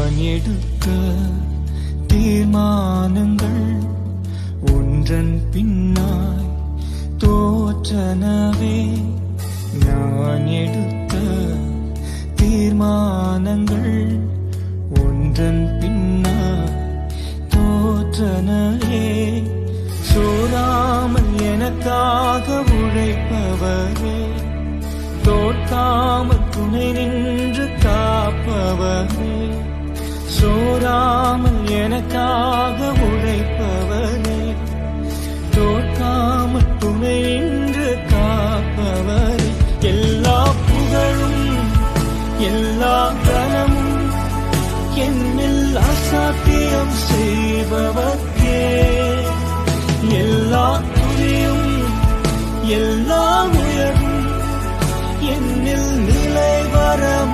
நான் எடுத்த தீர்மானங்கள் ஒன்றன் பின்னாய் தோற்றனவே. நான் எடுத்த தீர்மானங்கள் ஒன்றன் பின்னாய் தோற்றனவே. சோராமல் எனக்காக உழைப்பவரே, தோற்காமல் துணை நின்று காப்பவரே. சோராமல் எனக்காக உழைப்பவரே, தோற்காமல் துணை நின்று காப்பவரே. எல்லா புகழும் எல்லா கனமும் என்னில் அசாத்தியம் செய்பவர்க்கே. எல்லா துதியும் எல்லா உயர்வும் என்னில் நிலைவரமானவர்.